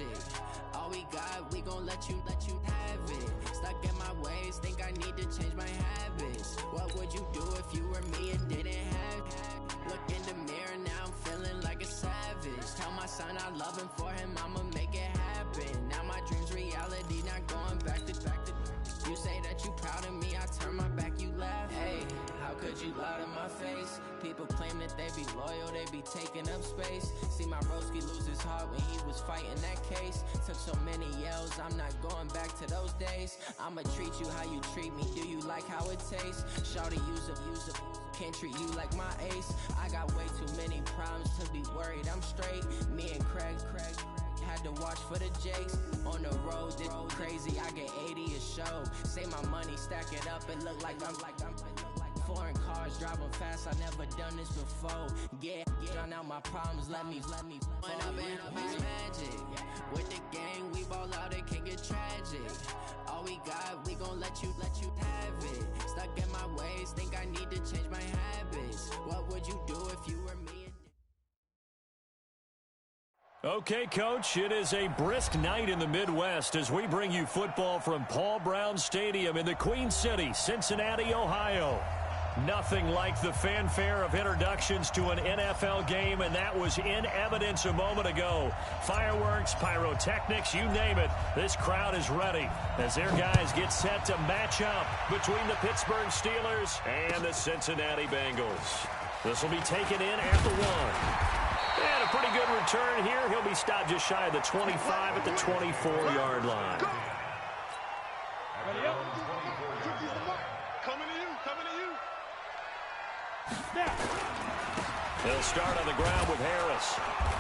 magic. All we got, we gon' let you have it. Stuck in my ways, think I need to change my habits. What would you do if you were me and didn't have it? Look in the mirror, now I'm feeling like a savage. Tell my son I love him, for him I'ma make it happen. Now my dream's reality, not going back to. You say that you proud of me, I turn my back, you laugh. Hey, how could you lie to my face? People claim that they be loyal, they be taking up space. See my broski lose his heart when he was fighting that case. Took so many yells, I'm not going back to those days. I'ma treat you how you treat me, do you like how it tastes? Shawty, use up, can't treat you like my ace. I got way too many problems to be worried, I'm straight. Me and Craig had to watch for the Jakes. On the road, it's crazy, I get 80 a show. Say my money, stack it up, and look like I'm foreign cars, driving fast, I never done this before. Yeah, drown out my problems, let me When up in magic. With the gang, we ball out, it can get tragic. All we got, we gon' let you have it. Stuck in my ways, think I need to change my habits. What would you do if you were me? Okay, Coach, it is a brisk night in the Midwest as we bring you football from Paul Brown Stadium in the Queen City, Cincinnati, Ohio. Nothing like the fanfare of introductions to an NFL game, and that was in evidence a moment ago. Fireworks, pyrotechnics, you name it. This crowd is ready as their guys get set to match up between the Pittsburgh Steelers and the Cincinnati Bengals. This will be taken in at the 1. And a pretty good return here. He'll be stopped just shy of the 25 at the 24-yard line. He'll start on the ground with Harris.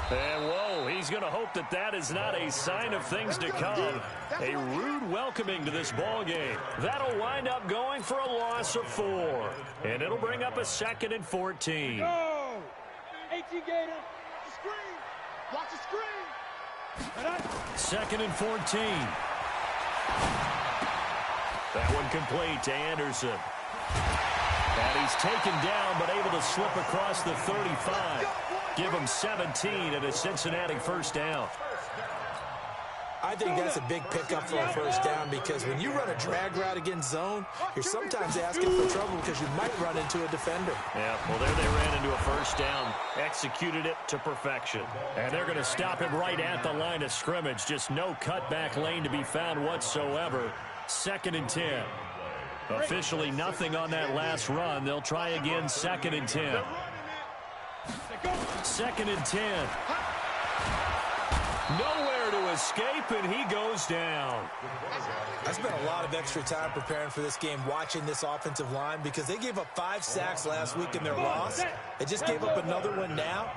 And, whoa, he's going to hope that that is not a sign of things to come. A rude welcoming to this ball game. That'll wind up going for a loss of 4. And it'll bring up a 2nd and 14. Go! 18 Gator. Screen. Watch the screen. 2nd and 14. That one complete to Anderson. And he's taken down, but able to slip across the 35. Give him 17 and a Cincinnati first down. I think that's a big pickup for a first down because when you run a drag route against zone, you're sometimes asking for trouble because you might run into a defender. Yeah, well, there they ran into a first down, executed it to perfection. And they're going to stop him right at the line of scrimmage. Just no cutback lane to be found whatsoever. 2nd and 10. Officially nothing on that last run. They'll try again, 2nd and 10. 2nd and 10. Nowhere to escape, and he goes down. I spent a lot of extra time preparing for this game, watching this offensive line, because they gave up 5 sacks last week in their loss. They just gave up another one now.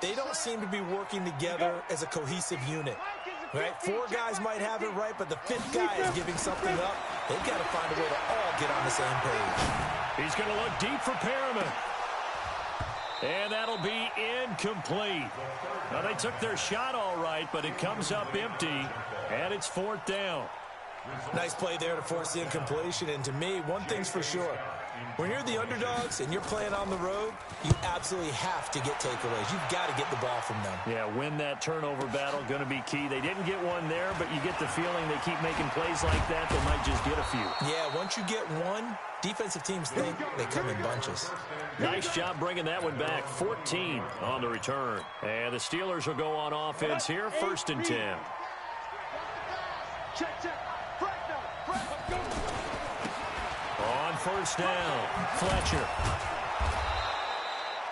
They don't seem to be working together as a cohesive unit. Right? 4 guys might have it right, but the 5th guy is giving something up. They've got to find a way to all get on the same page. He's going to look deep for Perriman. And that'll be incomplete. Now, they took their shot all right, but it comes up empty, and it's 4th down. Nice play there to force the incompletion, and to me, one thing's for sure. When you're the underdogs and you're playing on the road, you absolutely have to get takeaways. You've got to get the ball from them. Yeah, win that turnover battle, going to be key. They didn't get one there, but you get the feeling they keep making plays like that, they might just get a few. Yeah, once you get one, defensive teams think they come in bunches. Nice job bringing that one back. 14 on the return. And the Steelers will go on offense here, 1st and 10. Check. On 1st down, Fletcher.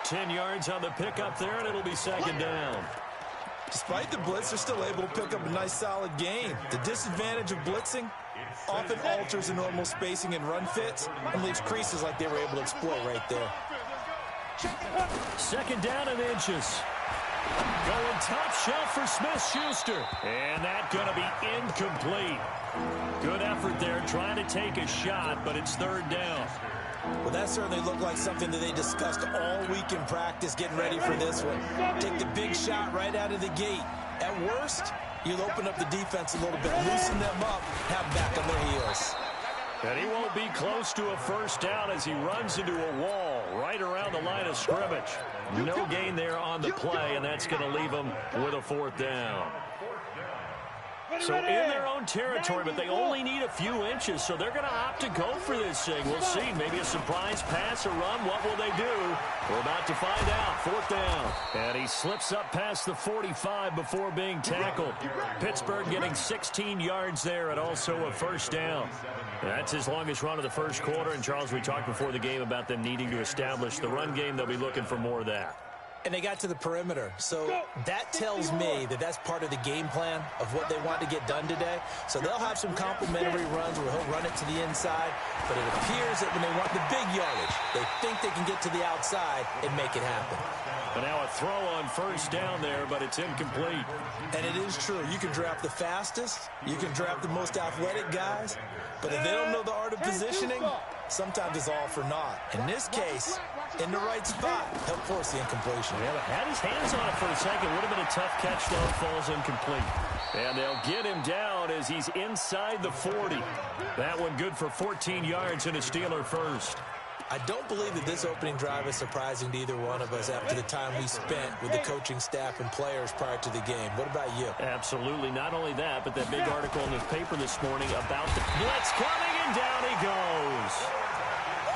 10 yards on the pickup there, and it'll be 2nd down. Despite the blitz, they're still able to pick up a nice, solid gain. The disadvantage of blitzing often alters the normal spacing and run fits and leaves creases like they were able to exploit right there. 2nd down and inches. Going top shelf for Smith-Schuster. And that's going to be incomplete. Good effort there trying to take a shot, but it's 3rd down. Well, that certainly looked like something that they discussed all week in practice, getting ready for this one. Take the big shot right out of the gate. At worst, you'll open up the defense a little bit, loosen them up, have them back on their heels. And he won't be close to a first down as he runs into a wall right around the line of scrimmage. No gain there on the play, and that's going to leave him with a 4th down. So in their own territory, but they only need a few inches, so they're going to opt to go for this thing. We'll see. Maybe a surprise pass or run. What will they do? We're about to find out. 4th down. And he slips up past the 45 before being tackled. Pittsburgh getting 16 yards there and also a 1st down. That's his longest run of the first quarter. And, Charles, we talked before the game about them needing to establish the run game. They'll be looking for more of that. And they got to the perimeter. So that tells me that that's part of the game plan of what they want to get done today. So they'll have some complementary runs where he'll run it to the inside. But it appears that when they want the big yardage, they think they can get to the outside and make it happen. But now a throw on 1st down there, but it's incomplete. And it is true. You can draft the fastest. You can draft the most athletic guys. But if they don't know the art of positioning, sometimes it's all for naught. In this case, in the right spot, he'll force the incompletion. Yeah, but had his hands on it for a second. Would have been a tough catch, though. Falls incomplete. And they'll get him down as he's inside the 40. That one good for 14 yards and a Steeler first. I don't believe that this opening drive is surprising to either one of us after the time we spent with the coaching staff and players prior to the game. What about you? Absolutely. Not only that, but that big article in the paper this morning about the blitz coming, and down he goes.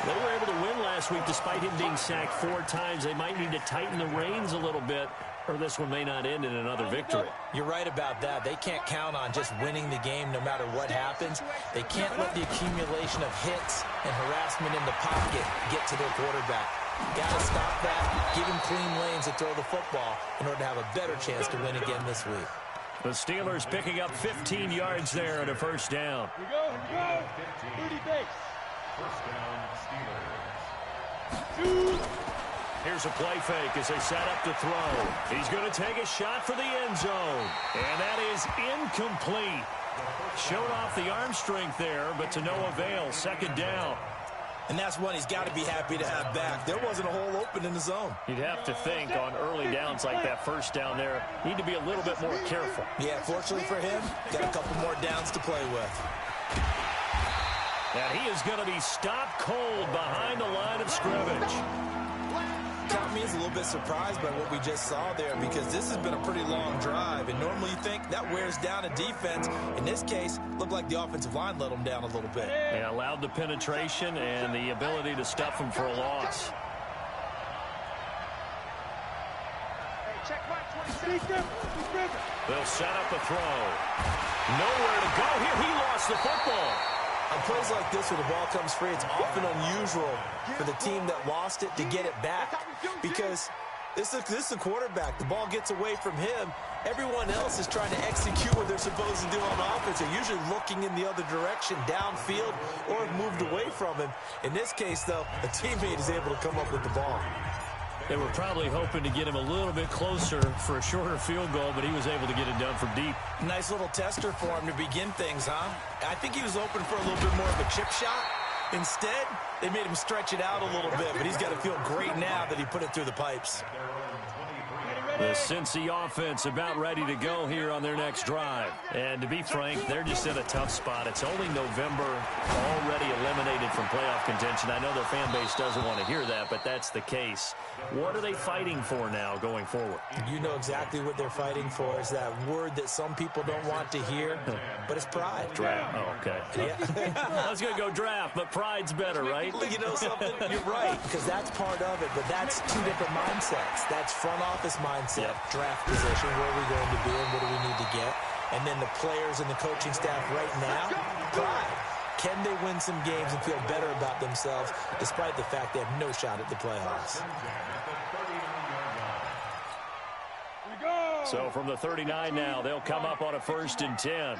They were able to win last week despite him being sacked 4 times. They might need to tighten the reins a little bit, or this one may not end in another victory. You're right about that. They can't count on just winning the game no matter what happens. They can't let the accumulation of hits and harassment in the pocket get to their quarterback. Got to stop that, give him clean lanes to throw the football in order to have a better chance to win again this week. The Steelers picking up 15 yards there and a 1st down. Here we go. 30 base. 1st down, Steelers. 2. Here's a play fake as they set up to throw. He's going to take a shot for the end zone. And that is incomplete. Showed off the arm strength there, but to no avail. 2nd down. And that's one he's got to be happy to have back. There wasn't a hole open in the zone. You'd have to think on early downs like that 1st down there, need to be a little bit more careful. Yeah, fortunately for him, got a couple more downs to play with. And he is going to be stopped cold behind the line of scrimmage. Got me as a little bit surprised by what we just saw there because this has been a pretty long drive, and normally you think that wears down a defense. In this case, looked like the offensive line let them down a little bit. They allowed the penetration and the ability to stuff them for a loss. They'll set up a throw. Nowhere to go here. He lost the football. On plays like this where the ball comes free, it's often unusual for the team that lost it to get it back because this is a quarterback. The ball gets away from him. Everyone else is trying to execute what they're supposed to do on offense. They're usually looking in the other direction, downfield, or have moved away from him. In this case, though, a teammate is able to come up with the ball. They were probably hoping to get him a little bit closer for a shorter field goal, but he was able to get it done from deep. Nice little tester for him to begin things, huh? I think he was open for a little bit more of a chip shot. Instead, they made him stretch it out a little bit, but he's got to feel great now that he put it through the pipes. The Cincy offense about ready to go here on their next drive. And to be frank, they're just in a tough spot. It's only November, already eliminated from playoff contention. I know their fan base doesn't want to hear that, but that's the case. What are they fighting for now going forward? You know exactly what they're fighting for. Is that word that some people don't want to hear, but it's pride. Draft. Oh, okay. Yeah. I was going to go draft, but pride's better, right? You know something? You're right, because that's part of it, but that's 2 different mindsets. That's front office mindset, draft position, where are we going to be and what do we need to get? And then the players and the coaching staff right now, pride. Can they win some games and feel better about themselves despite the fact they have no shot at the playoffs? So from the 39 now, they'll come up on a 1st and 10.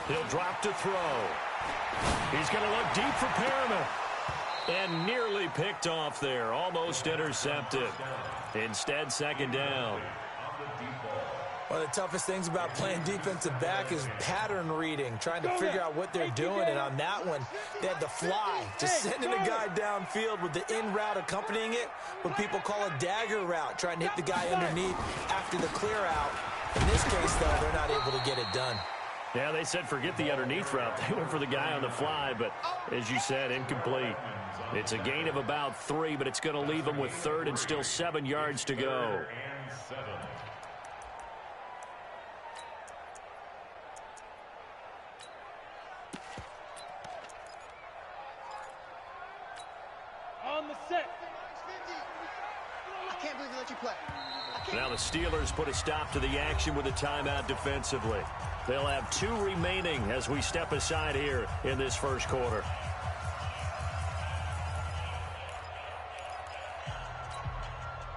He'll drop to throw. He's going to look deep for Perriman. And nearly picked off there. Almost intercepted. Instead, 2nd down. One of the toughest things about playing defensive back is pattern reading, trying to figure out what they're doing. And on that one, they had the fly, just sending a guy downfield with the in route accompanying it, what people call a dagger route, trying to hit the guy underneath after the clear out. In this case, though, they're not able to get it done. Yeah, they said forget the underneath route. They went for the guy on the fly, but as you said, incomplete. It's a gain of about 3, but it's going to leave them with 3rd and still 7 yards to go. the set. I can't believe they let you play. Now the Steelers put a stop to the action with a timeout defensively. They'll have 2 remaining as we step aside here in this first quarter.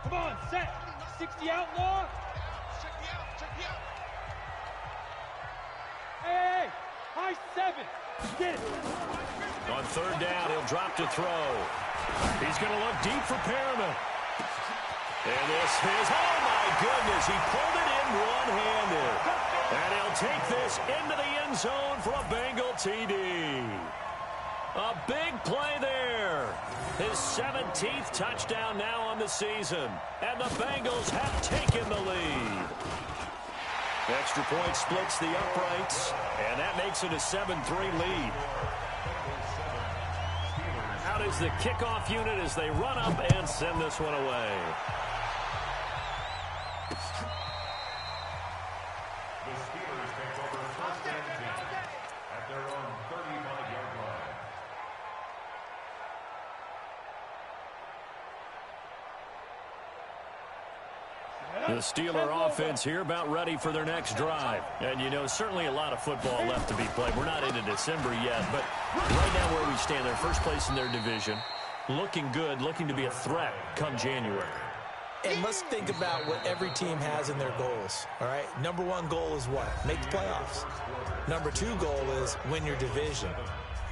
Come on, set. 60 outlaw. Check me out. Hey, high 7. Get it. On third down, he'll drop to throw. He's going to look deep for Perriman. And this is, oh my goodness, he pulled it in one-handed. And he'll take this into the end zone for a Bengal TD. A big play there. His 17th touchdown now on the season. And the Bengals have taken the lead. Extra point splits the uprights, and that makes it a 7-3 lead. Out is the kickoff unit as they run up and send this one away. The Steelers take over first and 10 at their own 35-yard line. The Steeler offense here about ready for their next drive. And, you know, certainly a lot of football left to be played. We're not into December yet, but right now where we stand, they're first place in their division. Looking good, looking to be a threat come January. And let's think about what every team has in their goals, all right? Number 1 goal is what? Make the playoffs. Number 2 goal is win your division.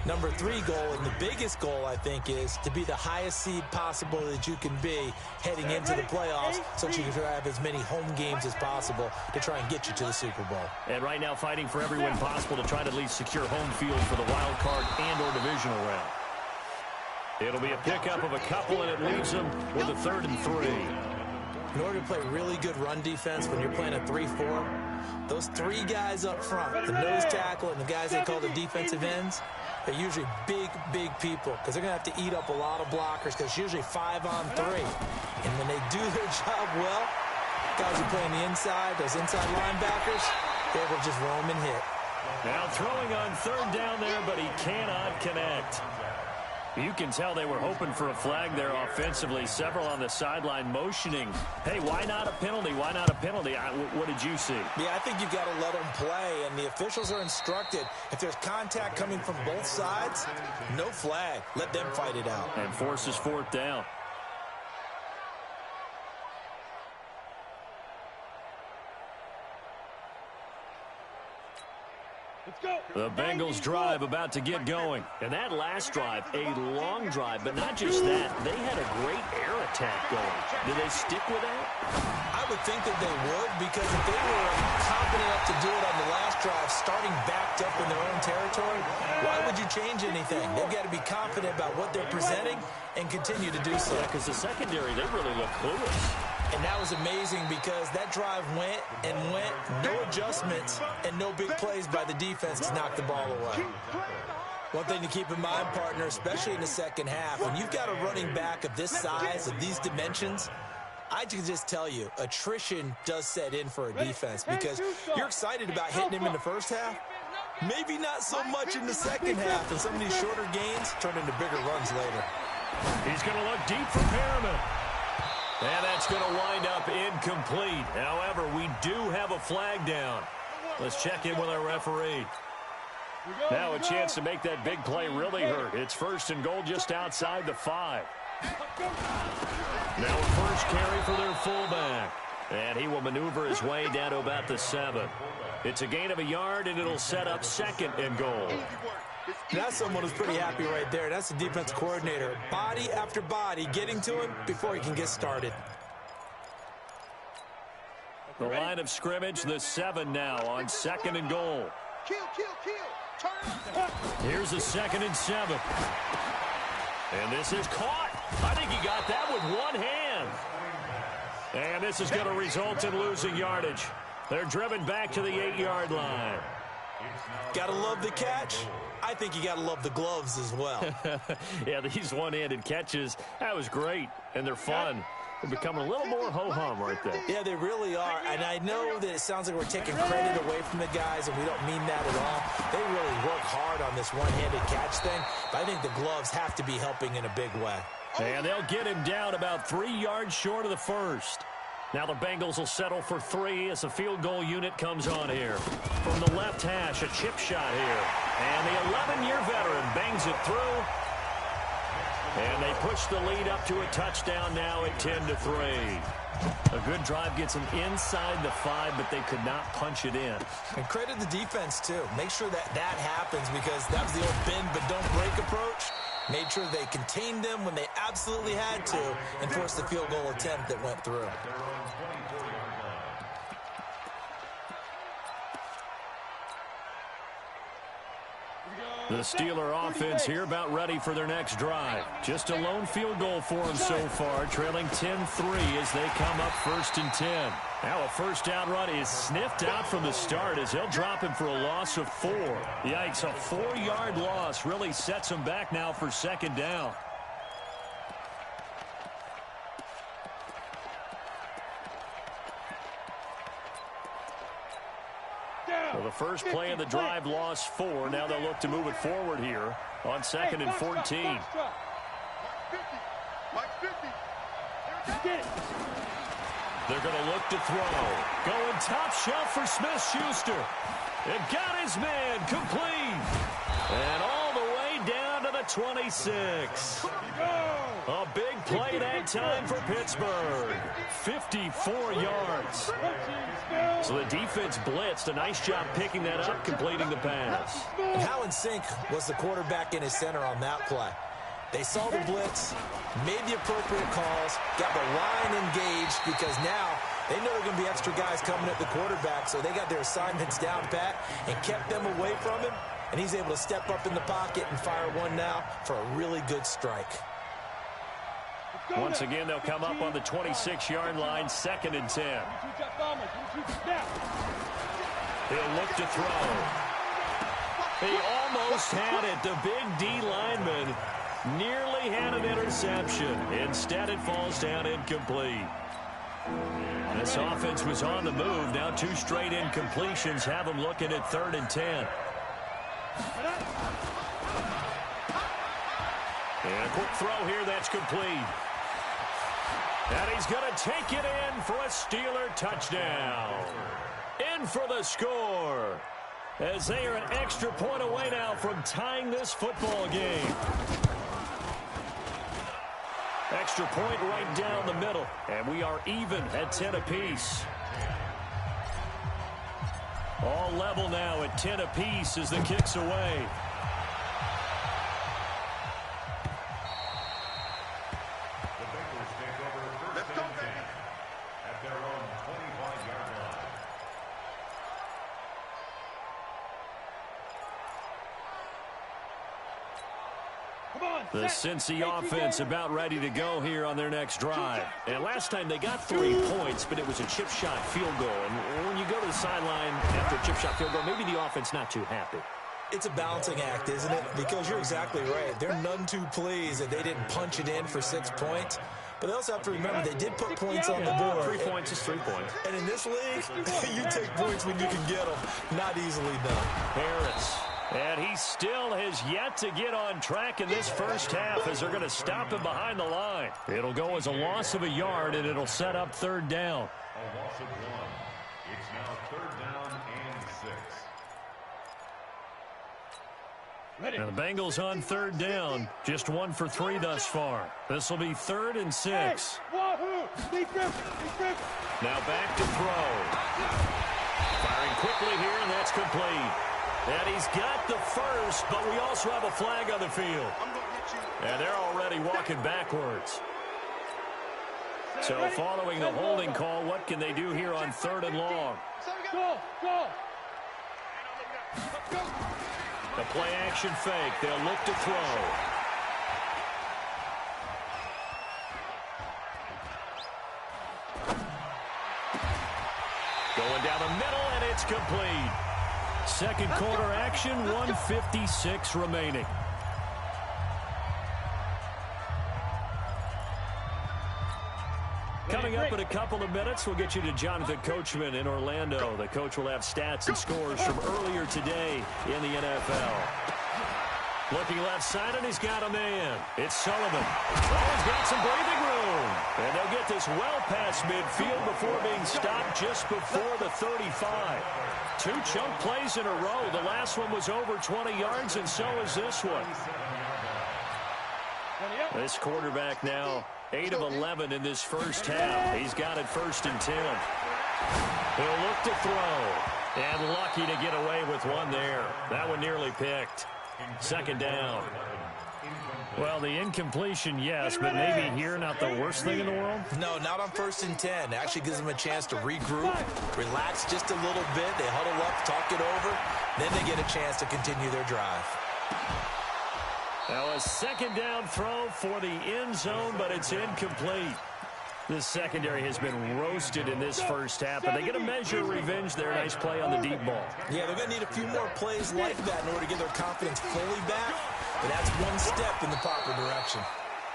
Number 3 goal, and the biggest goal, I think, is to be the highest seed possible that you can be heading into the playoffs so that you can have as many home games as possible to try and get you to the Super Bowl. And right now fighting for every win possible to try to at least secure home field for the wild card and or divisional round. It'll be a pickup of a couple, and it leaves them with a 3rd and 3. In order to play really good run defense when you're playing a 3-4, those 3 guys up front, the nose tackle and the guys they call the defensive ends, they're usually big people because they're going to have to eat up a lot of blockers because it's usually 5-on-3. And when they do their job well, guys who play on the inside, those inside linebackers, they're able to just roam and hit. Now throwing on 3rd down there, but he cannot connect. You can tell they were hoping for a flag there offensively. Several on the sideline motioning, hey, why not a penalty? Why not a penalty? What did you see? Yeah, I think you've got to let them play, and the officials are instructed. If there's contact coming from both sides, no flag. Let them fight it out. And forces 4th down. The Bengals drive about to get going. And that last drive, a long drive, but not just that. They had a great air attack going. Did they stick with that? I would think that they would, because if they were confident enough to do it on the last drive, starting backed up in their own territory, why would you change anything? They've got to be confident about what they're presenting and continue to do so. Yeah, because the secondary, they really look clueless. And that was amazing because that drive went, no adjustments, and no big plays by the defense to knock the ball away. One thing to keep in mind, partner, especially in the second half, when you've got a running back of this size, of these dimensions, I can just tell you, attrition does set in for a defense because you're excited about hitting him in the first half. Maybe not so much in the second half, and some of these shorter gains turn into bigger runs later. He's going to look deep for Perriman. And that's going to wind up incomplete. However, we do have a flag down. Let's check in with our referee. Now a chance to make that big play really hurt. It's 1st and goal just outside the 5. Now a first carry for their fullback. And he will maneuver his way down to about the 7. It's a gain of a yard, and it'll set up 2nd and goal. That's someone who's pretty happy right there. That's the defense coordinator. Body after body getting to him before he can get started. The line of scrimmage, the 7 now on 2nd and goal. Kill. Turn. Here's a 2nd and 7. And this is caught. I think he got that with one hand. And this is going to result in losing yardage. They're driven back to the 8-yard line. Gotta love the catch. I think you gotta love the gloves as well. Yeah, these one-handed catches, that was great, and they're fun. They're becoming a little more ho-hum right there. Yeah, they really are, and I know that it sounds like we're taking credit away from the guys, and we don't mean that at all. They really work hard on this one-handed catch thing, but I think the gloves have to be helping in a big way. And they'll get him down about 3 yards short of the first. Now the Bengals will settle for 3 as the field goal unit comes on here. From the left hash, a chip shot here. And the 11-year veteran bangs it through. And they push the lead up to a touchdown now at 10-3. A good drive gets them inside the 5, but they could not punch it in. And credit the defense, too. Make sure that happens, because that was the old bend but don't break approach. Made sure they contained them when they absolutely had to and forced the field goal attempt that went through. The Steeler offense here about ready for their next drive. Just a lone field goal for them so far, trailing 10-3 as they come up 1st and 10. Now a first down run is sniffed out from the start as they'll drop him for a loss of 4. Yikes, a 4-yard loss really sets him back now for 2nd down. Well, the first play of the drive lost 4. Now they'll look to move it forward here on 2nd and 14. They're going to look to throw. Going top shelf for Smith-Schuster. It got his man complete. And all the way down to the 26. A big play that time for Pittsburgh. 54 yards. So the defense blitzed. A nice job picking that up, completing the pass. And how in sync was the quarterback and his center on that play? They saw the blitz, made the appropriate calls, got the line engaged, because now they know there are going to be extra guys coming at the quarterback, so they got their assignments down pat and kept them away from him, and he's able to step up in the pocket and fire one now for a really good strike. Once again, they'll come up on the 26-yard line, 2nd and 10. He'll look to throw. He almost had it. The big D lineman nearly had an interception. Instead, it falls down incomplete. This offense was on the move. Now 2 straight incompletions have them looking at 3rd and 10. And a quick throw here that's complete. And he's going to take it in for a Steeler touchdown. In for the score, as they are an extra point away now from tying this football game. Extra point right down the middle, and we are even at 10 apiece. All level now at 10 apiece as the kick's away. The Cincy offense about ready to go here on their next drive. And last time they got 3 points, but it was a chip shot field goal. And when you go to the sideline after a chip shot field goal, maybe the offense not too happy. It's a balancing act, isn't it? Because you're exactly right. They're none too pleased that they didn't punch it in for 6 points. But they also have to remember they did put points on the board. 3 points is 3 points. And in this league, you take points when you can get them. Not easily done. Harris. And he still has yet to get on track in this first half as they're going to stop him behind the line. It'll go as a loss of a yard, and it'll set up 3rd down. A loss of 1. It's now 3rd down and 6. And the Bengals on 3rd down. Just 1 for 3 thus far. This will be 3rd and 6. Now back to throw. Firing quickly here, and that's complete. And he's got the first, but we also have a flag on the field. And they're already walking backwards. So following the holding call, what can they do here on 3rd and long? Go! The play action fake. They'll look to throw. Going down the middle, and it's complete. Second quarter action, 1:56 remaining. Coming up in a couple of minutes, we'll get you to Jonathan Coachman in Orlando. The coach will have stats and scores from earlier today in the NFL. Looking left side, and he's got a man. It's Sullivan. Oh, he's got some breathing room. And they'll get this well past midfield before being stopped just before the 35. 2 chunk plays in a row. The last one was over 20 yards, and so is this one. This quarterback now 8 of 11 in this first half. He's got it 1st and 10. He'll look to throw. And lucky to get away with one there. That one nearly picked. 2nd down. Well, the incompletion, yes, but maybe here not the worst thing in the world? No, not on 1st and 10. Actually gives them a chance to regroup, relax just a little bit. They huddle up, talk it over. Then they get a chance to continue their drive. Now a 2nd down throw for the end zone, but it's incomplete. This secondary has been roasted in this first half, but they get a measure of revenge there. Nice play on the deep ball. Yeah, they're going to need a few more plays like that in order to get their confidence fully back, but that's one step in the proper direction.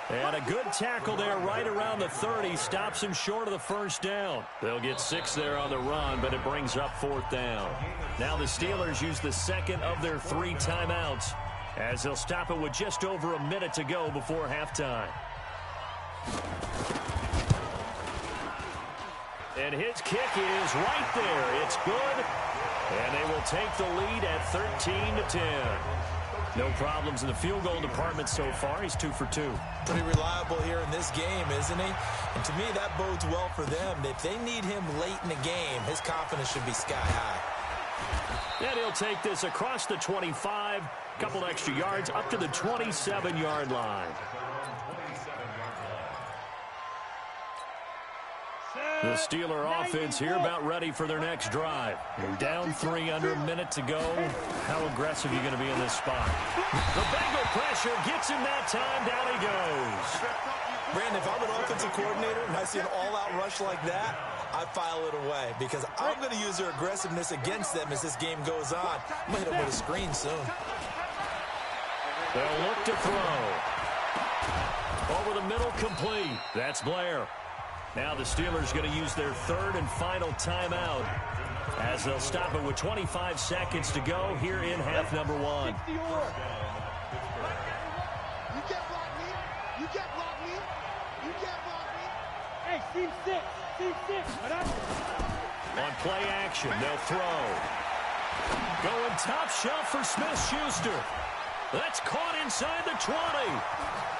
And a good tackle there right around the 30. Stops him short of the 1st down. They'll get 6 there on the run, but it brings up 4th down. Now the Steelers use the 2nd of their 3 timeouts, as they'll stop it with just over a minute to go before halftime. And his kick is right there. It's good. And they will take the lead at 13-10. No problems in the field goal department so far. He's 2 for 2. Pretty reliable here in this game, isn't he? And to me, that bodes well for them. If they need him late in the game, his confidence should be sky high. And he'll take this across the 25. Couple extra yards up to the 27-yard line. The Steeler offense here about ready for their next drive. Down 3 under a minute to go. How aggressive are you going to be in this spot? The Bengal pressure gets him that time. Down he goes. Brandon, if I'm an offensive coordinator and I see an all-out rush like that, I file it away because I'm going to use their aggressiveness against them as this game goes on. I'm going to hit them with a screen soon. They'll look to throw. Over the middle, complete. That's Blair. Now the Steelers going to use their 3rd and final timeout as they'll stop it with 25 seconds to go here in half number 1. You can't block me. You can't block me. You can't block me. Hey, team 6. Team 6. On play action, they'll throw. Going top shelf for Smith-Schuster. That's caught inside the 20.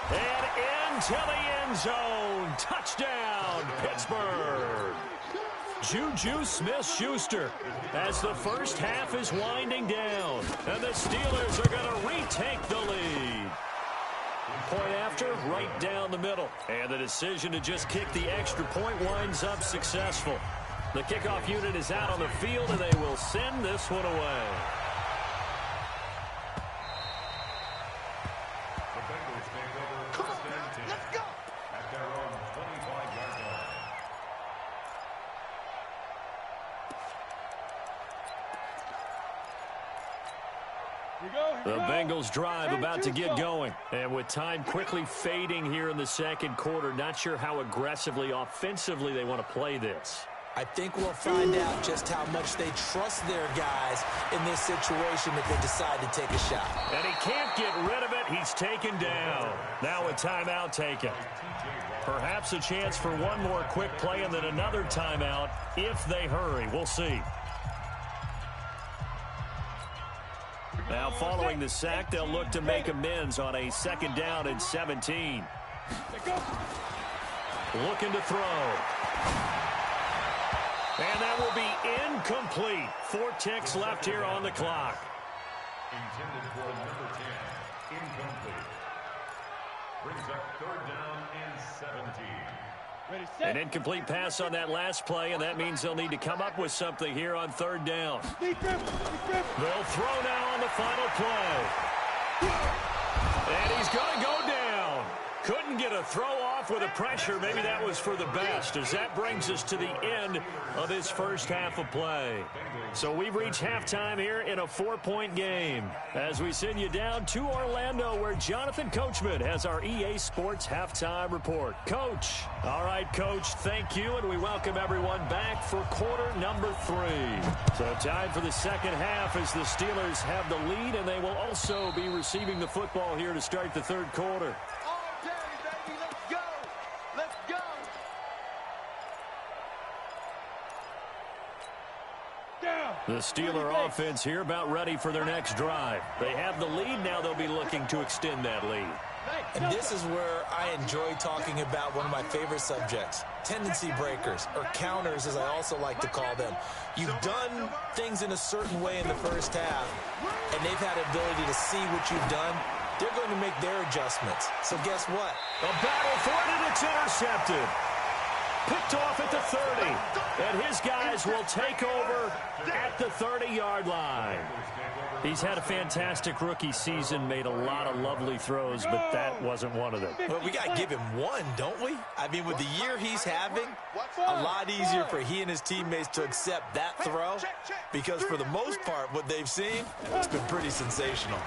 And into the end zone. Touchdown, Pittsburgh. Juju Smith-Schuster as the first half is winding down. And the Steelers are going to retake the lead. Point after, right down the middle. And the decision to just kick the extra point winds up successful. The kickoff unit is out on the field, and they will send this one away. The Bengals drive about to get going. And with time quickly fading here in the 2nd quarter, not sure how aggressively, offensively they want to play this. I think we'll find out just how much they trust their guys in this situation if they decide to take a shot. And he can't get rid of it. He's taken down. Now a timeout taken. Perhaps a chance for one more quick play and then another timeout if they hurry. We'll see. Now following the sack, they'll look to make amends on a 2nd down and 17. Looking to throw. And that will be incomplete. 4 ticks left here on the clock. Intended for number 10. Incomplete. Brings up 3rd down and 17. An incomplete pass on that last play, and that means they'll need to come up with something here on 3rd down. They'll throw now on the final play. And he's going to go down. Couldn't get a throw off off with the pressure. Maybe that was for the best, as that brings us to the end of this first half of play. So we've reached halftime here in a 4-point game as we send you down to Orlando, where Jonathan Coachman has our EA Sports halftime report. Coach. All right, Coach, thank you, and we welcome everyone back for quarter number 3. So time for the second half as the Steelers have the lead, and they will also be receiving the football here to start the third quarter. The Steeler offense here about ready for their next drive. They have the lead. Now they'll be looking to extend that lead. And this is where I enjoy talking about one of my favorite subjects, tendency breakers, or counters as I also like to call them. You've done things in a certain way in the first half, and they've had the ability to see what you've done. They're going to make their adjustments. So guess what? A battle for it, and it's intercepted. Picked off at the 30, and his guys will take over at the 30-yard line. He's had a fantastic rookie season, made a lot of lovely throws, but that wasn't one of them. Well, we got to give him one, don't we? I mean, with the year he's having, a lot easier for he and his teammates to accept that throw, because for the most part, what they've seen, it's been pretty sensational.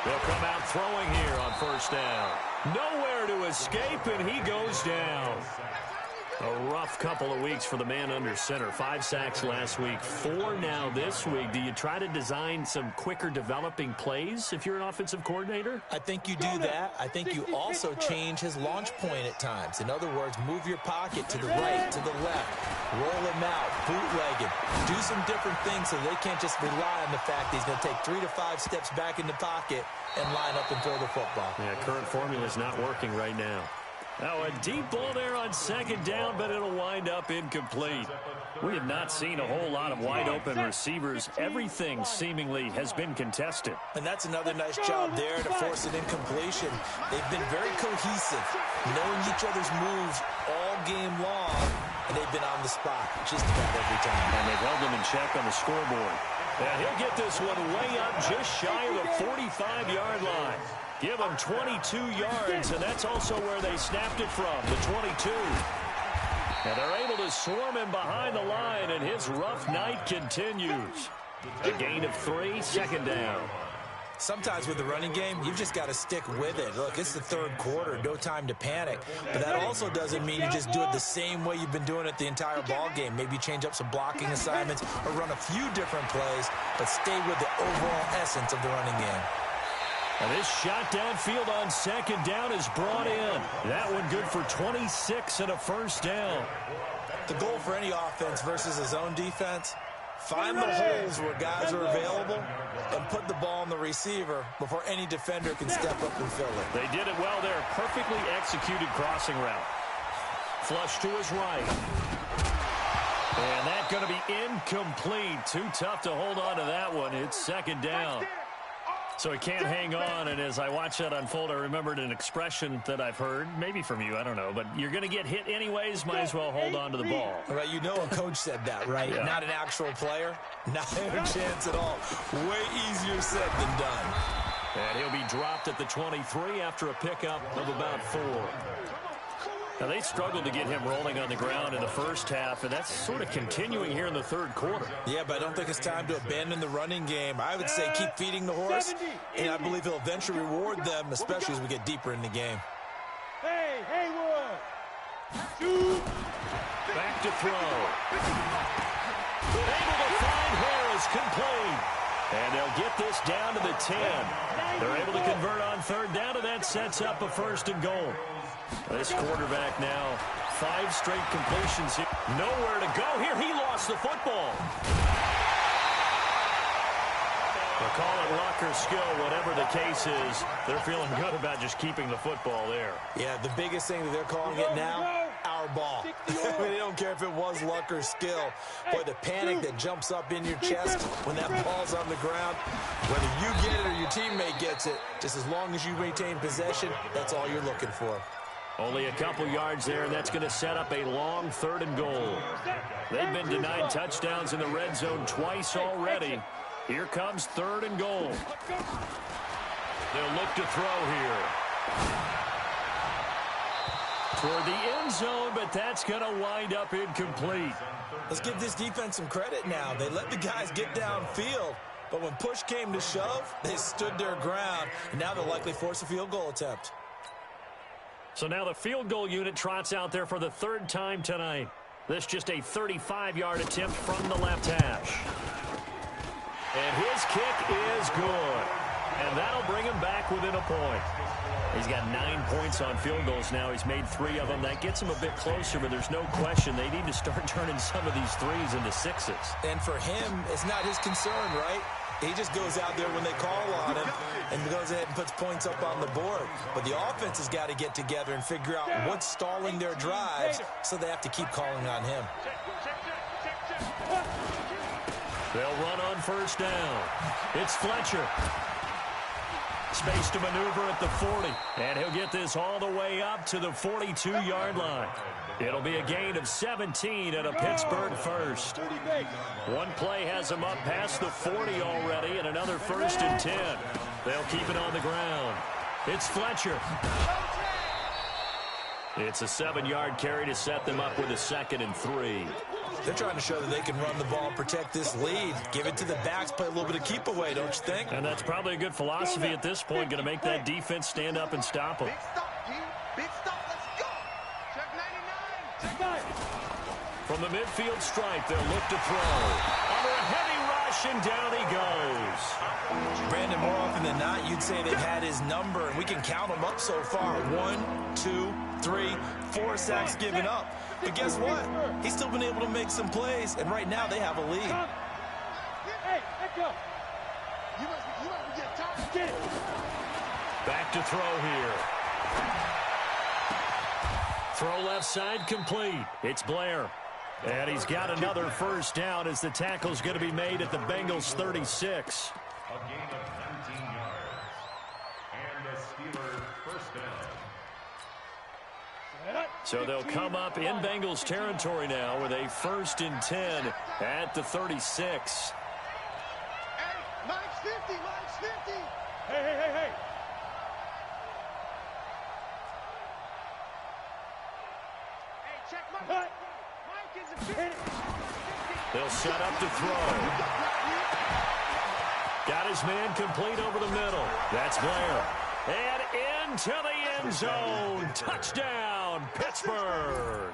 They'll come out throwing here on first down. Nowhere to escape, and he goes down. A rough couple of weeks for the man under center. 5 sacks last week, 4 now this week. Do you try to design some quicker developing plays if you're an offensive coordinator? I think you do that. I think you also change his launch point at times. In other words, move your pocket to the right, to the left, roll him out, bootleg him. Do some different things so they can't just rely on the fact that he's going to take 3 to 5 steps back in the pocket and line up and throw the football. Yeah, current formula is not working right now. Now, a deep ball there on second down, but it'll wind up incomplete. We have not seen a whole lot of wide-open receivers. Everything seemingly has been contested. And that's another nice job there to force an incompletion. They've been very cohesive, knowing each other's moves all game long, and they've been on the spot just about every time. And they've held them in check on the scoreboard. And he'll get this one way up just shy of the 45-yard line. Give them 22 yards, and that's also where they snapped it from, the 22. And they're able to swarm him behind the line, and his rough night continues. A gain of 3, second down. Sometimes with the running game, you've just got to stick with it. Look, it's the third quarter, no time to panic. But that also doesn't mean you just do it the same way you've been doing it the entire ball game. Maybe change up some blocking assignments or run a few different plays, but stay with the overall essence of the running game. And this shot downfield on second down is brought in. That one good for 26 and a first down. The goal for any offense versus his own defense, find the holes where guys are available and put the ball on the receiver before any defender can step up and fill it. They did it well there. Perfectly executed crossing route. Flush to his right. And that's going to be incomplete. Too tough to hold on to that one. It's second down. So he can't hang on, and as I watch that unfold, I remembered an expression that I've heard, maybe from you, I don't know, but you're going to get hit anyways, might as well hold on to the ball. All right, you know a coach said that, right? Yeah. Not an actual player. Not a chance at all. Way easier said than done. And he'll be dropped at the 23 after a pickup of about 4. Now, they struggled to get him rolling on the ground in the first half, and that's sort of continuing here in the third quarter. Yeah, but I don't think it's time to abandon the running game. I would say keep feeding the horse, and I believe he'll eventually reward them, especially as we get deeper in the game. Hey, Haywood! Shoot! Back to throw. Able to find Harris, complete. And they'll get this down to the 10. They're able to convert on third down, and that sets up a first and goal. This quarterback now, 5 straight completions here. Nowhere to go here. He lost the football. They'll call it luck or skill, whatever the case is. They're feeling good about just keeping the football there. Yeah, the biggest thing that they're calling it now, our ball. They don't care if it was luck or skill. Boy, the panic that jumps up in your chest when that ball's on the ground, whether you get it or your teammate gets it, just as long as you maintain possession, that's all you're looking for. Only a couple yards there, and that's going to set up a long third and goal. They've been denied touchdowns in the red zone twice already. Here comes third and goal. They'll look to throw here. toward the end zone, but that's going to wind up incomplete. Let's give this defense some credit now. They let the guys get downfield, but when push came to shove, they stood their ground, and now they'll likely force a field goal attempt. So now the field goal unit trots out there for the third time tonight. This just a 35-yard attempt from the left hash. And his kick is good. And that'll bring him back within a point. He's got 9 points on field goals now. He's made 3 of them. That gets him a bit closer, but there's no question they need to start turning some of these threes into sixes. And for him, it's not his concern, right? He just goes out there when they call on him and goes ahead and puts points up on the board. But the offense has got to get together and figure out what's stalling their drives, so they have to keep calling on him. They'll run on first down. It's Fletcher. Space to maneuver at the 40. And he'll get this all the way up to the 42-yard line. It'll be a gain of 17 and a Pittsburgh first. One play has him up past the 40 already, and another 1st and 10. They'll keep it on the ground. It's Fletcher. It's a 7-yard carry to set them up with a 2nd and 3. They're trying to show that they can run the ball and protect this lead. Give it to the backs, play a little bit of keep away, don't you think? And that's probably a good philosophy at this point, going to make that defense stand up and stop them. Big stop, G. Big stop. Let's go. Check 99. Check 9. From the midfield stripe, they'll look to throw. Under a heavy rush, and down he goes. Brandon, more often than not, you'd say they've had his number, and we can count them up so far. 1, 2, 3, 4 sacks given up. But guess what? He's still been able to make some plays, and right now they have a lead. Hey, let's go. You must get top. Get it. Back to throw here. Throw left side complete. It's Blair. And he's got another first down as the tackle's going to be made at the Bengals 36. A gain of 19 yards. And the Steelers first down. So they'll come up in Bengals territory now with a 1st and 10 at the 36. Hey, Mike's 50. Mike's 50. Hey. Hey, check Mike. Mike is a 50. They'll set up to throw. Got his man complete over the middle. That's Blair. And into the end zone. Touchdown, Pittsburgh.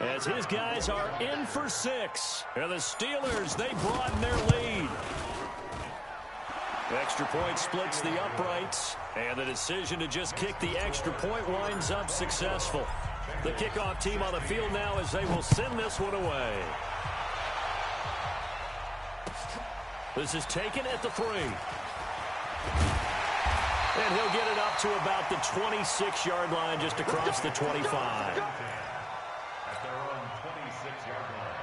As his guys are in for 6. And the Steelers, they broaden their lead. Extra point splits the uprights. And the decision to just kick the extra point winds up successful. The kickoff team on the field now as they will send this one away. This is taken at the 3. And he'll get it up to about the 26-yard line, just across the 25. At their own 26-yard line.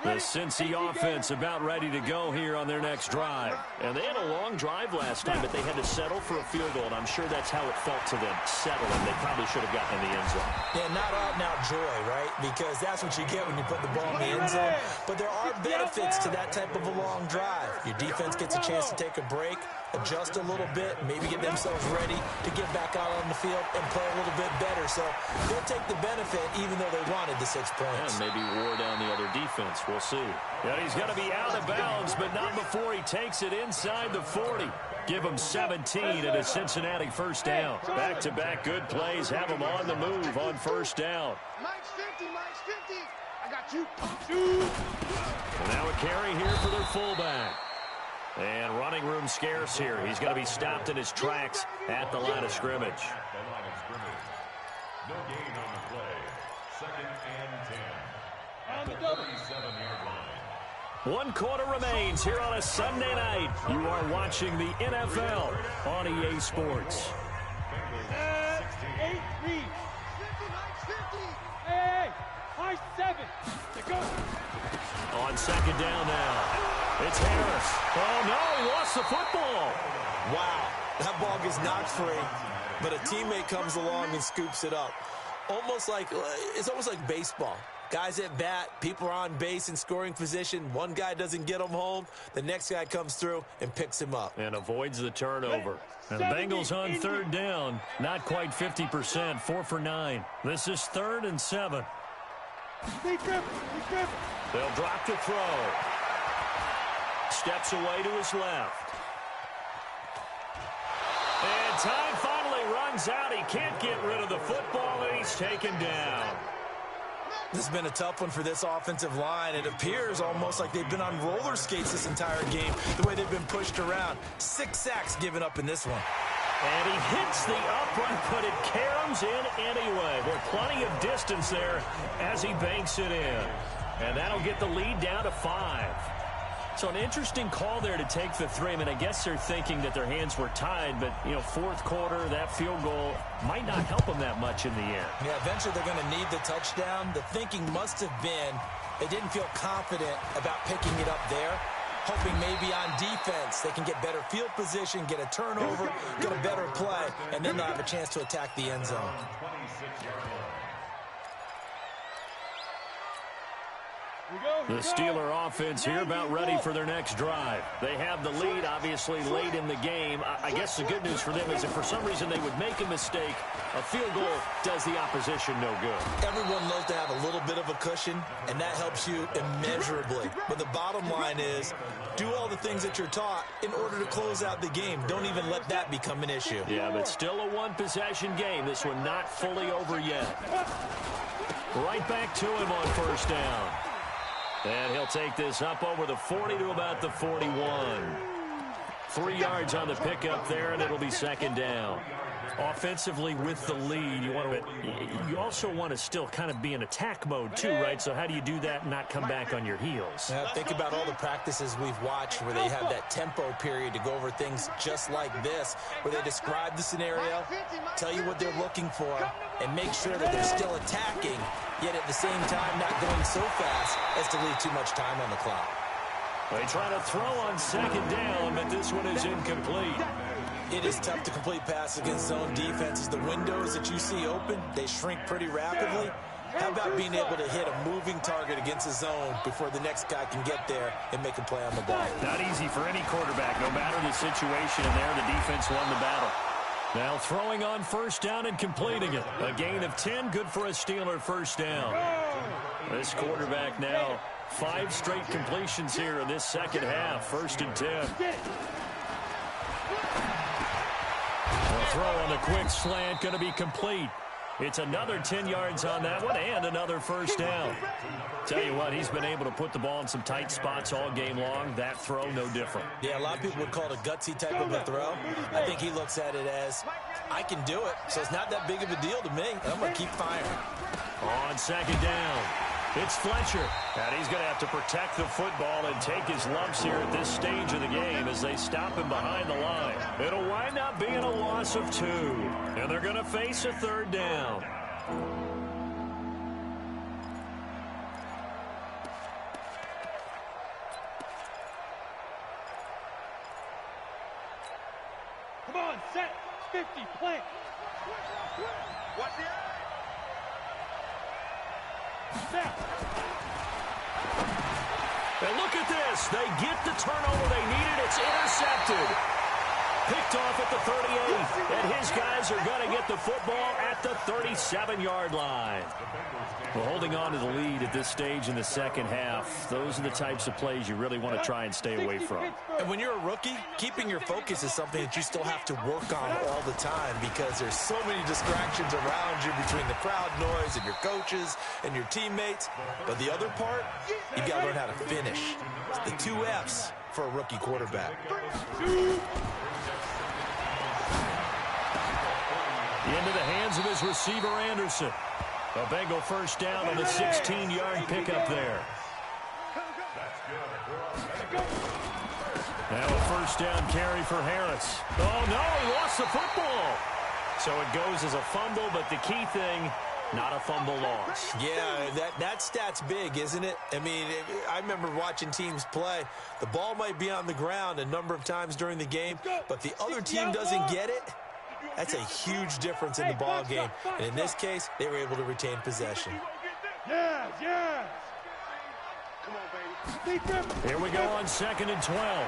The Cincy offense about ready to go here on their next drive. And they had a long drive last time, but they had to settle for a field goal, and I'm sure that's how it felt to them, settling. They probably should have gotten in the end zone. Yeah, not out-and-out joy, right? Because that's what you get when you put the ball in the end zone. But there are benefits to that type of a long drive. Your defense gets a chance to take a break, adjust a little bit, maybe get themselves ready to get back out on the field and play a little bit better. So they'll take the benefit even though they wanted the 6 points. And maybe wore down the other defense. We'll see. And he's going to be out of bounds, but not before he takes it inside the 40. Give him 17 and a Cincinnati first down. Back-to-back good plays have him on the move on first down. Mike's 50. Mike's 50. I got you. And now a carry here for their fullback. And running room scarce here. He's going to be stopped in his tracks at the line of scrimmage. The line of scrimmage. No gain on the play. 2nd and 10. At the 37-yard line. 1 quarter remains here on a Sunday night. You are watching the NFL on EA Sports. 8 3. 50. Mike's 50. Hey, high 7. Let's go. On 2nd down now. It's Harris. Oh, no, he lost the football. Wow, that ball gets knocked free, but a teammate comes along and scoops it up. It's almost like baseball. Guys at bat, people are on base in scoring position. One guy doesn't get him home. The next guy comes through and picks him up. And avoids the turnover. And the Bengals on third down. Not quite 50%, 4 for 9. This is 3rd and 7. They'll drop the throw. Steps away to his left. And time finally runs out. He can't get rid of the football, and he's taken down. This has been a tough one for this offensive line. It appears almost like they've been on roller skates this entire game, the way they've been pushed around. 6 sacks given up in this one. And he hits the upright, but it caroms in anyway. There's plenty of distance there as he banks it in. And that'll get the lead down to 5. So an interesting call there to take the 3. I mean, I guess they're thinking that their hands were tied, but, you know, 4th quarter, that field goal might not help them that much in the end. Yeah, eventually they're going to need the touchdown. The thinking must have been they didn't feel confident about picking it up there, hoping maybe on defense they can get better field position, get a turnover, get a better play, and then they'll have a chance to attack the end zone. The Steeler offense here about ready for their next drive. They have the lead, obviously, late in the game. I guess the good news for them is if for some reason they would make a mistake, a field goal does the opposition no good. Everyone loves to have a little bit of a cushion, and that helps you immeasurably. But the bottom line is do all the things that you're taught in order to close out the game. Don't even let that become an issue. Yeah, but still a one-possession game. This one not fully over yet. Right back to him on 1st down. And he'll take this up over the 40 to about the 41. 3 yards on the pickup there, and it'll be 2nd down. Offensively with the lead, you also want to still kind of be in attack mode too, right? So how do you do that and not come back on your heels? Think about all the practices we've watched where they have that tempo period to go over things just like this, where they describe the scenario, tell you what they're looking for, and make sure that they're still attacking, yet at the same time not going so fast as to leave too much time on the clock. They try to throw on 2nd down, but this one is incomplete. It is tough to complete passes against zone defenses. The windows that you see open, they shrink pretty rapidly. How about being able to hit a moving target against a zone before the next guy can get there and make a play on the ball? Not easy for any quarterback, no matter the situation, and there the defense won the battle. Now throwing on 1st down and completing it. A gain of 10, good for a Steeler 1st down. This quarterback now 5 straight completions here in this 2nd half, 1st and 10. The throw on the quick slant going to be complete. It's another 10 yards on that one and another 1st down. Tell you what, he's been able to put the ball in some tight spots all game long. That throw, no different. Yeah, a lot of people would call it a gutsy type of a throw. I think he looks at it as, I can do it, so it's not that big of a deal to me. I'm going to keep firing. On 2nd down, it's Fletcher. And he's going to have to protect the football and take his lumps here at this stage of the game as they stop him behind the line. It'll wind up being a loss of 2. And they're going to face a 3rd down. Come on, set, 50, plant. Watch the eye. And look at this. They get the turnover they needed. It's intercepted. Picked off at the 38. And his guys are going to get the football at the 37-yard line. Well, holding on to the lead at this stage in the 2nd half, those are the types of plays you really want to try and stay away from. And when you're a rookie, keeping your focus is something that you still have to work on all the time because there's so many distractions around you between the crowd noise and your coaches and your teammates. But the other part, you've got to learn how to finish. It's the 2 F's for a rookie quarterback. Into the hands of his receiver, Anderson. A Bengal 1st down on the 16-yard pickup there. Now a 1st down carry for Harris. Oh, no, he lost the football. So it goes as a fumble, but the key thing, not a fumble loss. Yeah, that stat's big, isn't it? I mean, I remember watching teams play. The ball might be on the ground a number of times during the game, but the other team doesn't get it. That's a huge difference in the ball game. And in this case, they were able to retain possession. Yeah. Come on, baby. Here we go on 2nd and 12.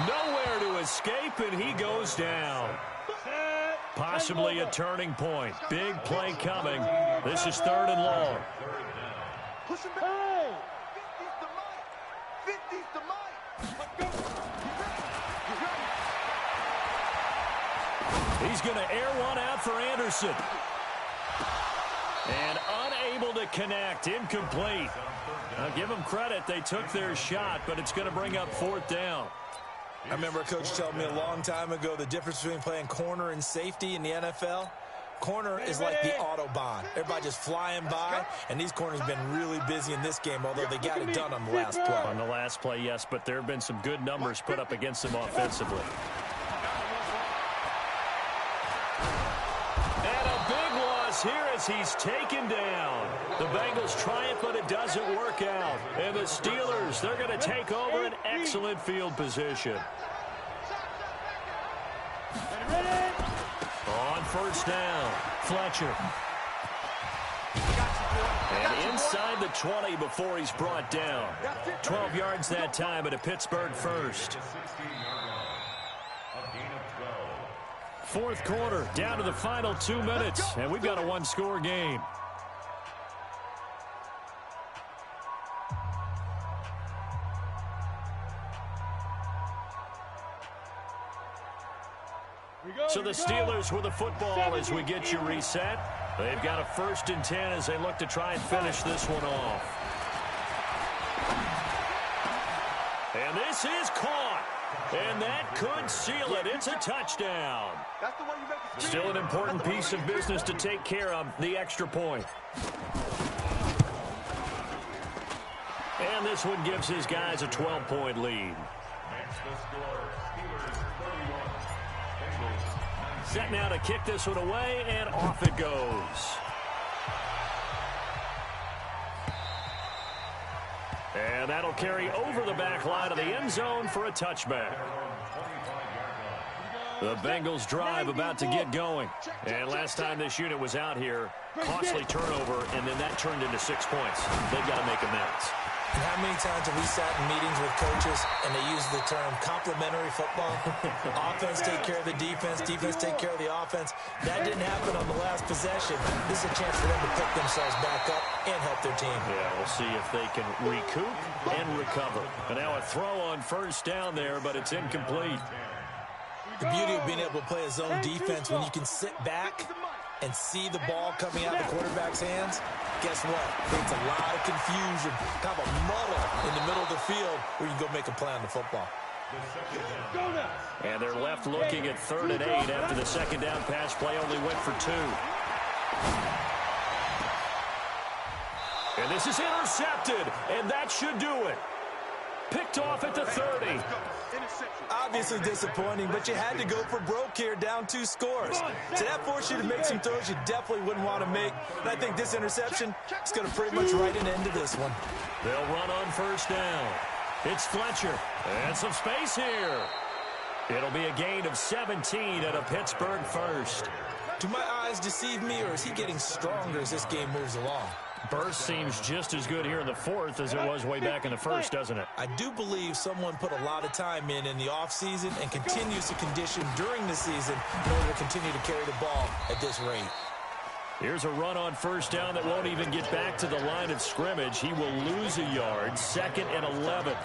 Nowhere to escape, and he goes down. Possibly a turning point. Big play coming. This is 3rd and long. Push him back. 50's the mic. 50's the mic. He's going to air one out for Anderson. And unable to connect. Incomplete. Now give them credit. They took their shot, but it's going to bring up 4th down. I remember a coach telling me a long time ago the difference between playing corner and safety in the NFL. Corner is like the Autobahn. Everybody just flying by, and these corners have been really busy in this game, although they got it done on the last play. On the last play, yes, but there have been some good numbers put up against them offensively. And a big loss here as he's taken down. The Bengals try it, but it doesn't work out. And the Steelers, they're going to take over an excellent field position. On 1st down, Fletcher. And inside the 20 before he's brought down. 12 yards that time at a Pittsburgh first. 4th quarter, down to the final 2 minutes, and we've got a 1-score game. So the Steelers with the football as we get you reset. They've got a 1st and 10 as they look to try and finish this one off. And this is caught. And that could seal it. It's a touchdown. Still an important piece of business to take care of, the extra point. And this one gives his guys a 12-point lead. Set now to kick this one away, and off it goes. And that'll carry over the back line of the end zone for a touchback. The Bengals drive about to get going. And last time this unit was out here, costly turnover, and then that turned into 6 points. They've got to make amends. And how many times have we sat in meetings with coaches and they use the term complementary football? Offense take care of the defense, defense take care of the offense. That didn't happen on the last possession. This is a chance for them to pick themselves back up and help their team. Yeah, we'll see if they can recoup and recover. And now a throw on 1st down there, but it's incomplete. The beauty of being able to play a zone defense when you can sit back and see the ball coming out of the quarterback's hands, guess what? Creates a lot of confusion, kind of a muddle in the middle of the field where you can go make a play on the football. And they're left looking at 3rd and 8 after the 2nd down pass play only went for 2. And this is intercepted, and that should do it. Picked off at the 30. Obviously disappointing, but you had to go for broke here, down 2 scores. So that forced you to make some throws you definitely wouldn't want to make. And I think this interception is going to pretty much write an end to this one. They'll run on 1st down. It's Fletcher. And some space here. It'll be a gain of 17 at a Pittsburgh first. Do my eyes deceive me, or is he getting stronger as this game moves along? Burst seems just as good here in the 4th as it was way back in the 1st, doesn't it? I do believe someone put a lot of time in the offseason and continues to condition during the season in order to continue to carry the ball at this rate. Here's a run on 1st down that won't even get back to the line of scrimmage. He will lose a yard, 2nd and 11.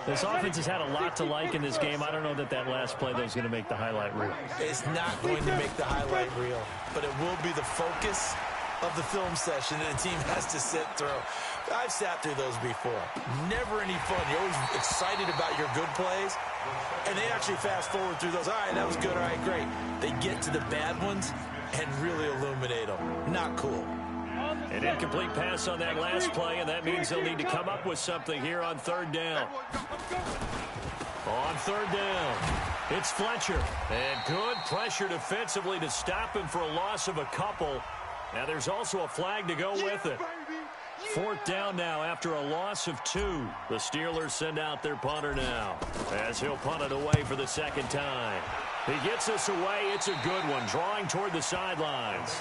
This offense has had a lot to like in this game. I don't know that last play though is going to make the highlight reel. It's not going to make the highlight reel, but it will be the focus of the film session that the team has to sit through. I've sat through those before. Never any fun. You're always excited about your good plays, and they actually fast forward through those. All right, that was good. All right, great. They get to the bad ones and really illuminate them. Not cool. An incomplete pass on that last play, and that means they'll need to come up with something here on 3rd down. On 3rd down, it's Fletcher. And good pressure defensively to stop him for a loss of a couple. Now there's also a flag to go with it. 4th down now after a loss of 2. The Steelers send out their punter now as he'll punt it away for the 2nd time. He gets this away. It's a good one, drawing toward the sidelines.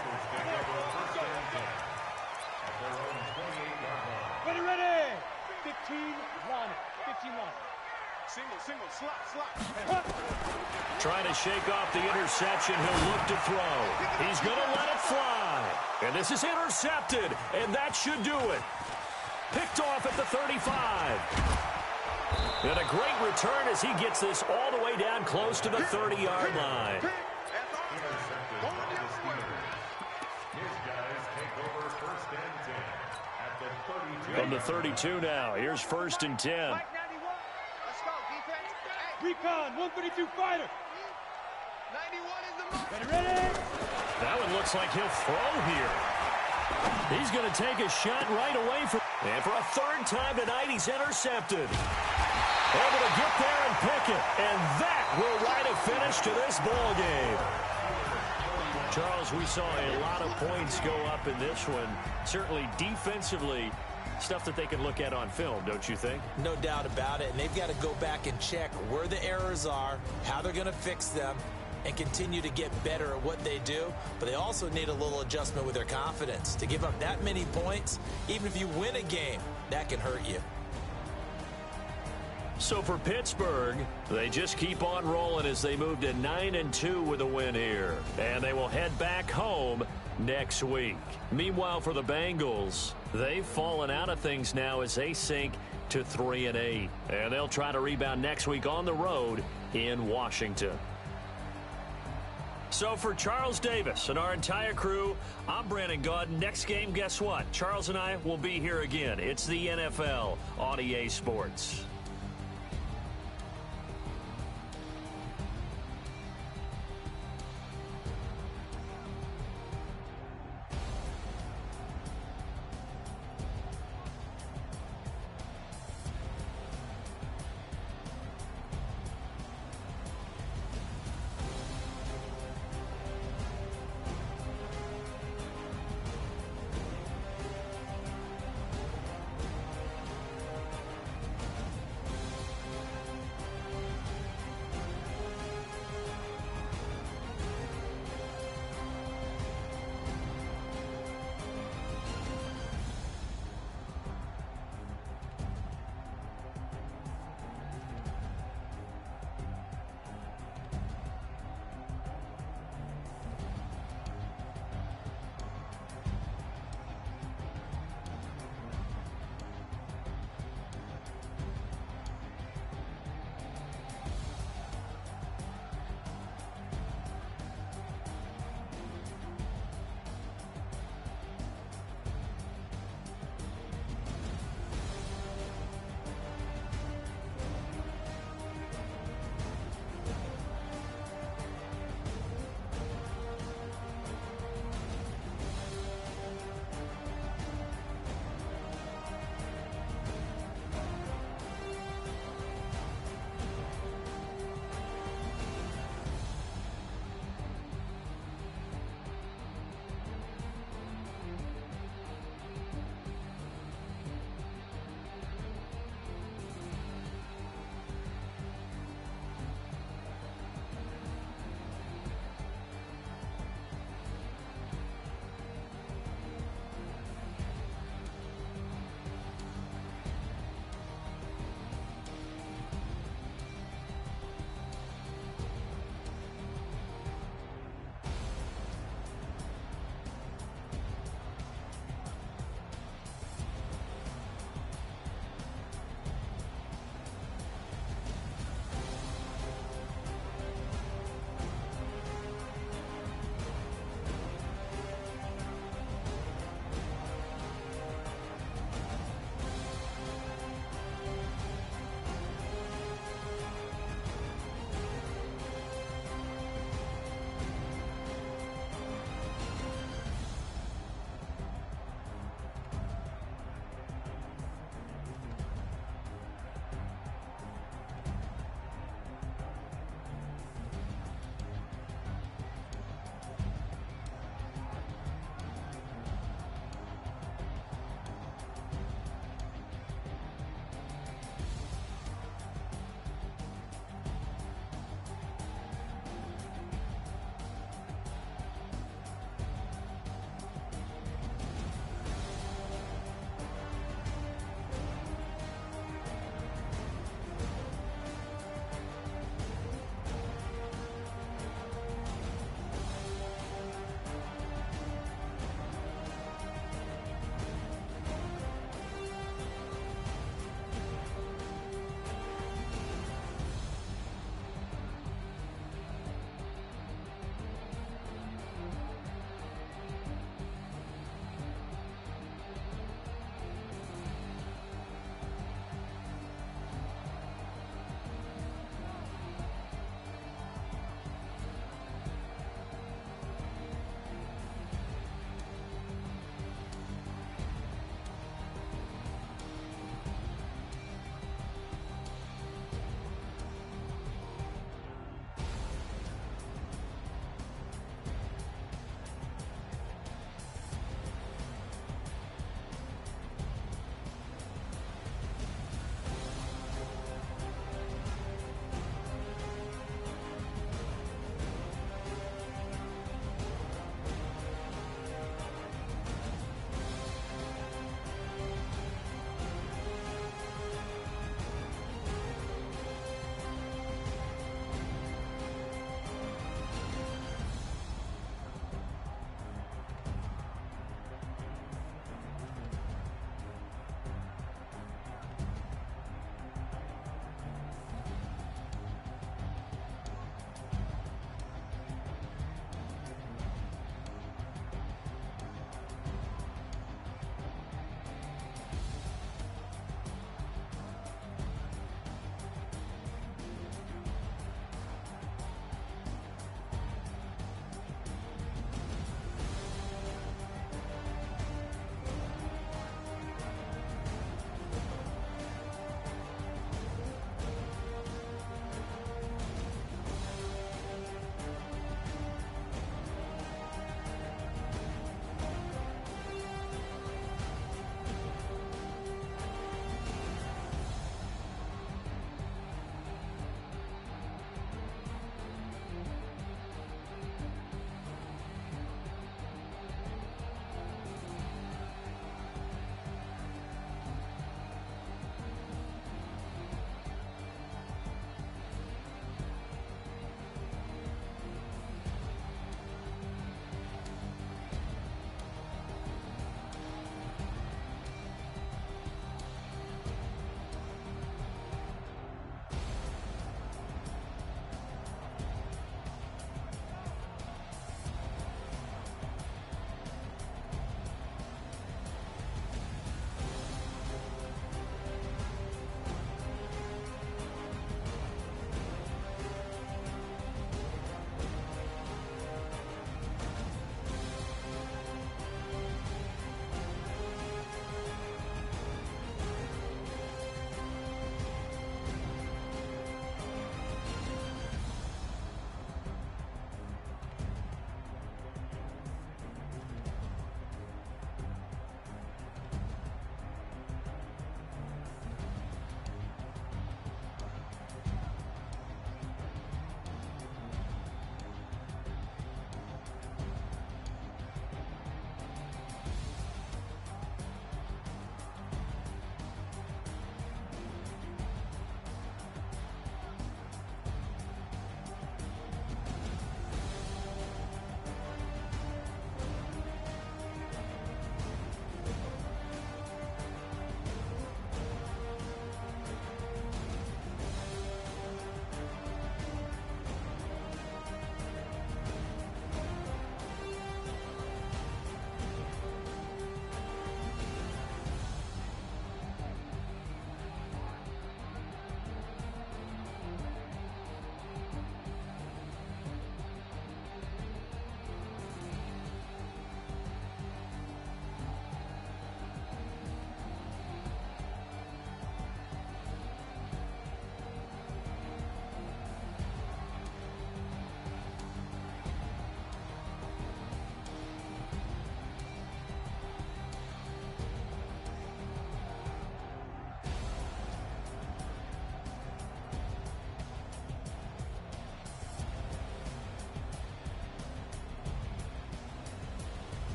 Trying to shake off the interception. He'll look to throw. He's going to let it fly. And this is intercepted, and that should do it. Picked off at the 35. And a great return as he gets this all the way down close to the 30-yard line. From the 32 now, here's 1st and 10. Let's go, defense. Recon, 132 fighter. 91 is the mark. Ready? That one looks like he'll throw here. He's going to take a shot right away from. And for a 3rd time tonight, he's intercepted. Able to get there and pick it. And that will write a finish to this ball game. Charles, we saw a lot of points go up in this one. Certainly defensively, stuff that they can look at on film, don't you think? No doubt about it. And they've got to go back and check where the errors are, how they're going to fix them, and continue to get better at what they do. But they also need a little adjustment with their confidence. To give up that many points, even if you win a game, that can hurt you. So for Pittsburgh, they just keep on rolling as they move to 9-2 with a win here. And they will head back home next week. Meanwhile, for the Bengals, they've fallen out of things now as they sink to 3-8. And they'll try to rebound next week on the road in Washington. So for Charles Davis and our entire crew, I'm Brandon Gaudin. Next game, guess what? Charles and I will be here again. It's the NFL on EA Sports.